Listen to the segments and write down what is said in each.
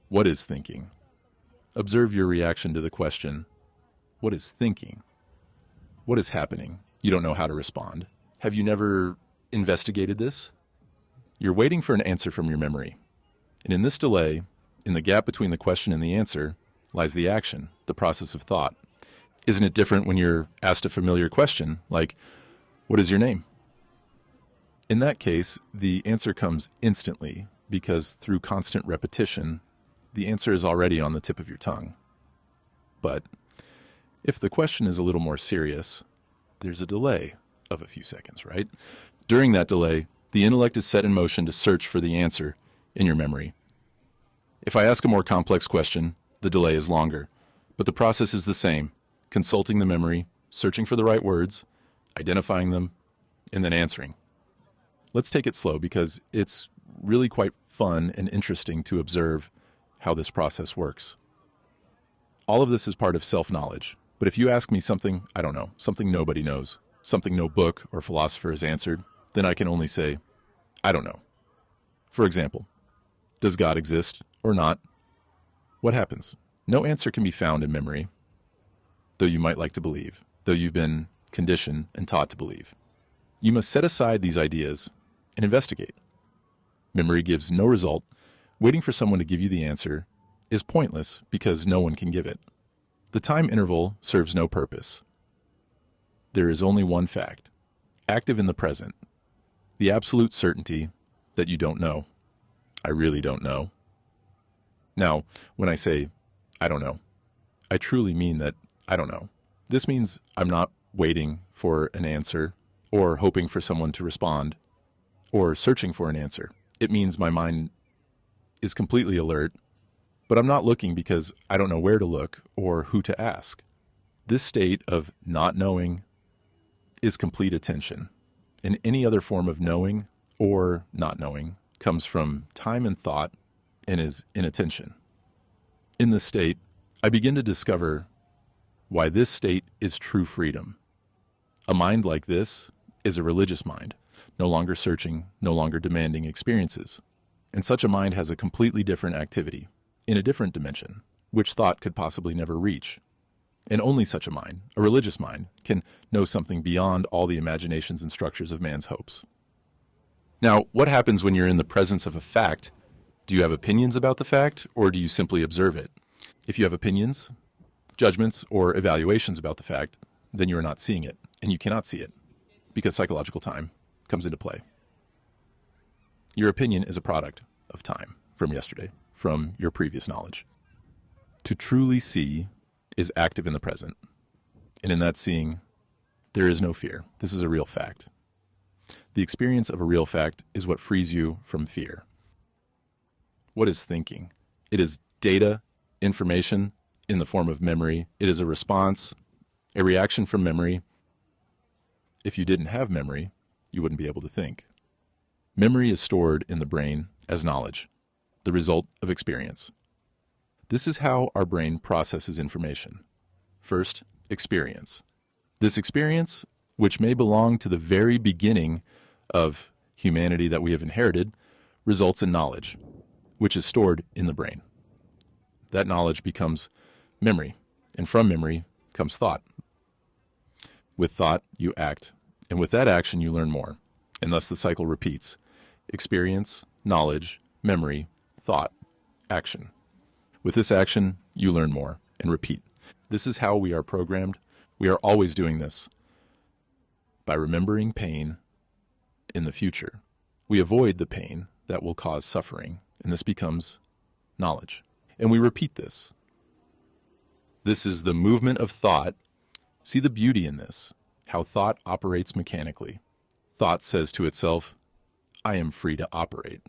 What is thinking? Observe your reaction to the question, what is thinking? What is happening? You don't know how to respond. Have you never investigated this? You're waiting for an answer from your memory. And in this delay, in the gap between the question and the answer, lies the action, the process of thought. Isn't it different when you're asked a familiar question, like, what is your name? In that case, the answer comes instantly, because through constant repetition, the answer is already on the tip of your tongue. But if the question is a little more serious, there's a delay of a few seconds, right? During that delay, the intellect is set in motion to search for the answer in your memory. If I ask a more complex question, the delay is longer, but the process is the same: consulting the memory, searching for the right words, identifying them, and then answering. Let's take it slow because it's really quite fun and interesting to observe how this process works. All of this is part of self-knowledge, but if you ask me something I don't know, something nobody knows, something no book or philosopher has answered, then I can only say, I don't know. For example, does God exist or not? What happens? No answer can be found in memory, though you might like to believe, though you've been conditioned and taught to believe. You must set aside these ideas and investigate. Memory gives no result. Waiting for someone to give you the answer is pointless because no one can give it. The time interval serves no purpose. There is only one fact, active in the present, the absolute certainty that you don't know. I really don't know. Now, when I say, I don't know, I truly mean that I don't know. This means I'm not waiting for an answer or hoping for someone to respond or searching for an answer. It means my mind is completely alert, but I'm not looking because I don't know where to look or who to ask. This state of not knowing is complete attention, and any other form of knowing or not knowing comes from time and thought and is inattention. In this state, I begin to discover why this state is true freedom. A mind like this is a religious mind, no longer searching, no longer demanding experiences. And such a mind has a completely different activity, in a different dimension, which thought could possibly never reach. And only such a mind, a religious mind, can know something beyond all the imaginations and structures of man's hopes. Now, what happens when you're in the presence of a fact? Do you have opinions about the fact, or do you simply observe it? If you have opinions, judgments, or evaluations about the fact, then you are not seeing it, and you cannot see it, because psychological time comes into play. Your opinion is a product of time from yesterday, from your previous knowledge. To truly see is active in the present, and in that seeing, there is no fear. This is a real fact. The experience of a real fact is what frees you from fear. What is thinking? It is data, information in the form of memory. It is a response, a reaction from memory. If you didn't have memory, you wouldn't be able to think. Memory is stored in the brain as knowledge, the result of experience. This is how our brain processes information. First, experience. This experience, which may belong to the very beginning of humanity that we have inherited, results in knowledge, which is stored in the brain. That knowledge becomes memory, and from memory comes thought. With thought, you act, and with that action, you learn more, and thus the cycle repeats. Experience, knowledge, memory, thought, action. With this action, you learn more, and repeat. This is how we are programmed. We are always doing this. By remembering pain in the future, we avoid the pain that will cause suffering, and this becomes knowledge. And we repeat this. This is the movement of thought. See the beauty in this, how thought operates mechanically. Thought says to itself, I am free to operate.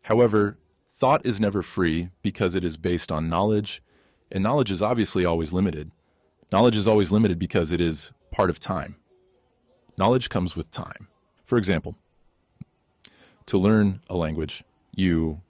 However, thought is never free because it is based on knowledge, and knowledge is obviously always limited. Knowledge is always limited because it is part of time. Knowledge comes with time. For example, to learn a language, you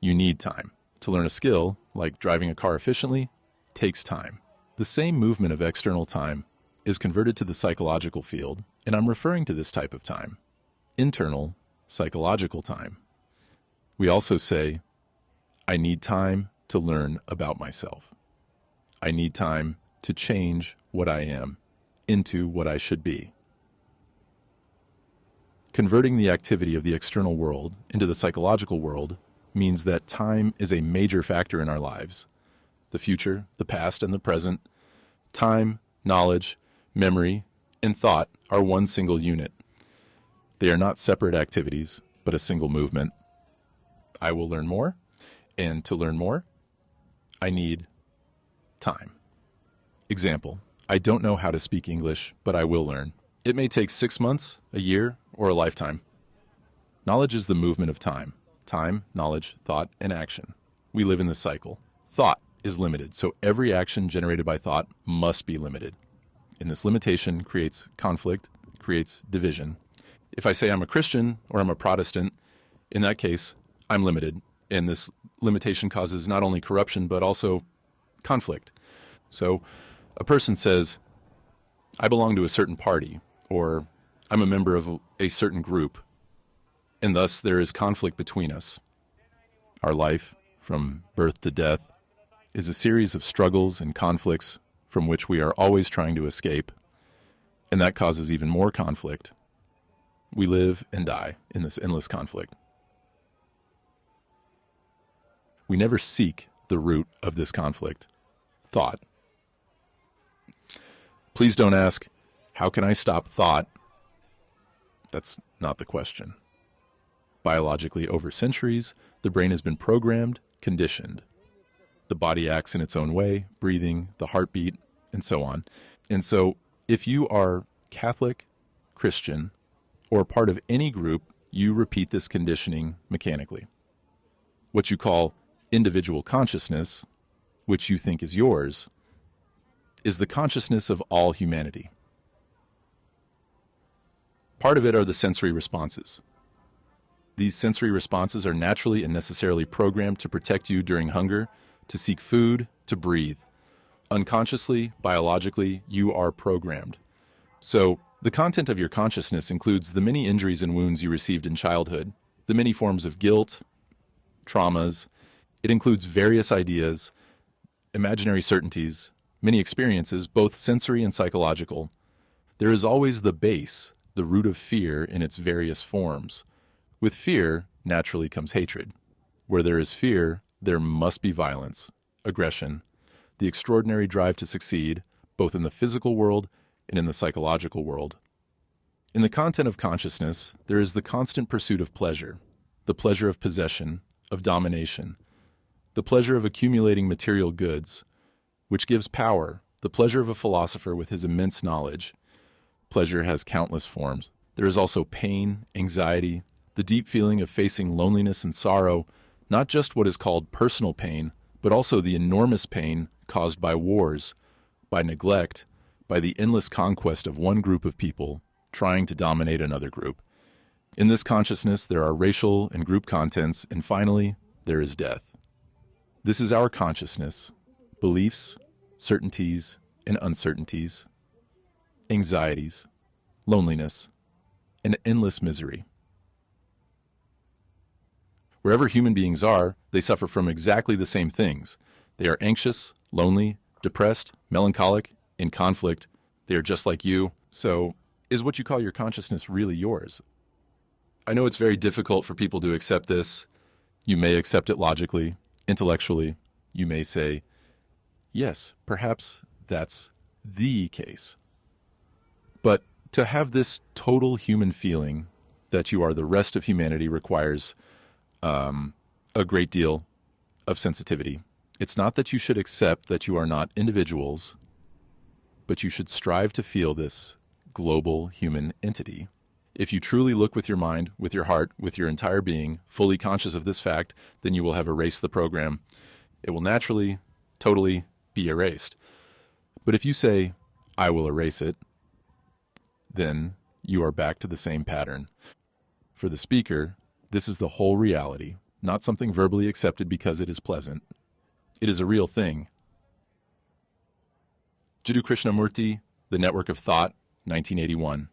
need time. To learn a skill, like driving a car efficiently, takes time. The same movement of external time is converted to the psychological field, and I'm referring to this type of time, internal psychological time. We also say, I need time to learn about myself. I need time to change what I am into what I should be. Converting the activity of the external world into the psychological world means that time is a major factor in our lives. The future, the past, and the present. Time, knowledge, memory, and thought are one single unit. They are not separate activities, but a single movement. I will learn more, and to learn more, I need time. Example, I don't know how to speak English, but I will learn. It may take 6 months, a year, or a lifetime. Knowledge is the movement of time. Time, knowledge, thought, and action. We live in this cycle. Thought is limited, so every action generated by thought must be limited. And this limitation creates conflict, creates division. If I say I'm a Christian or I'm a Protestant, in that case, I'm limited. And this limitation causes not only corruption, but also conflict. So a person says, I belong to a certain party, or I'm a member of a certain group, and thus there is conflict between us. Our life, from birth to death, is a series of struggles and conflicts from which we are always trying to escape, and that causes even more conflict. We live and die in this endless conflict. We never seek the root of this conflict, thought. Please don't ask, how can I stop thought? That's not the question. Biologically, over centuries, the brain has been programmed, conditioned. The body acts in its own way, breathing, the heartbeat, and so on. And so, if you are Catholic, Christian, or part of any group, you repeat this conditioning mechanically. What you call individual consciousness, which you think is yours, is the consciousness of all humanity. Part of it are the sensory responses. These sensory responses are naturally and necessarily programmed to protect you during hunger, to seek food, to breathe. Unconsciously, biologically, you are programmed. So, the content of your consciousness includes the many injuries and wounds you received in childhood, the many forms of guilt, traumas. It includes various ideas, imaginary certainties, many experiences, both sensory and psychological. There is always the base, the root of fear in its various forms. With fear, naturally comes hatred. Where there is fear, there must be violence, aggression, the extraordinary drive to succeed, both in the physical world and in the psychological world. In the content of consciousness, there is the constant pursuit of pleasure, the pleasure of possession, of domination, the pleasure of accumulating material goods, which gives power, the pleasure of a philosopher with his immense knowledge. Pleasure has countless forms. There is also pain, anxiety, the deep feeling of facing loneliness and sorrow, not just what is called personal pain, but also the enormous pain caused by wars, by neglect, by the endless conquest of one group of people trying to dominate another group. In this consciousness, there are racial and group contents, and finally, there is death. This is our consciousness, beliefs, certainties, and uncertainties, anxieties, loneliness, and endless misery. Wherever human beings are, they suffer from exactly the same things. They are anxious, lonely, depressed, melancholic, in conflict. They are just like you. So, is what you call your consciousness really yours? I know it's very difficult for people to accept this. You may accept it logically, intellectually. You may say, yes, perhaps that's the case. But to have this total human feeling that you are the rest of humanity requires a great deal of sensitivity. It's not that you should accept that you are not individuals, but you should strive to feel this global human entity. If you truly look with your mind, with your heart, with your entire being, fully conscious of this fact, then you will have erased the program. It will naturally, totally be erased. But if you say, I will erase it, then you are back to the same pattern. For the speaker, this is the whole reality, not something verbally accepted because it is pleasant. It is a real thing. Jiddu Krishnamurti, The Network of Thought, 1981.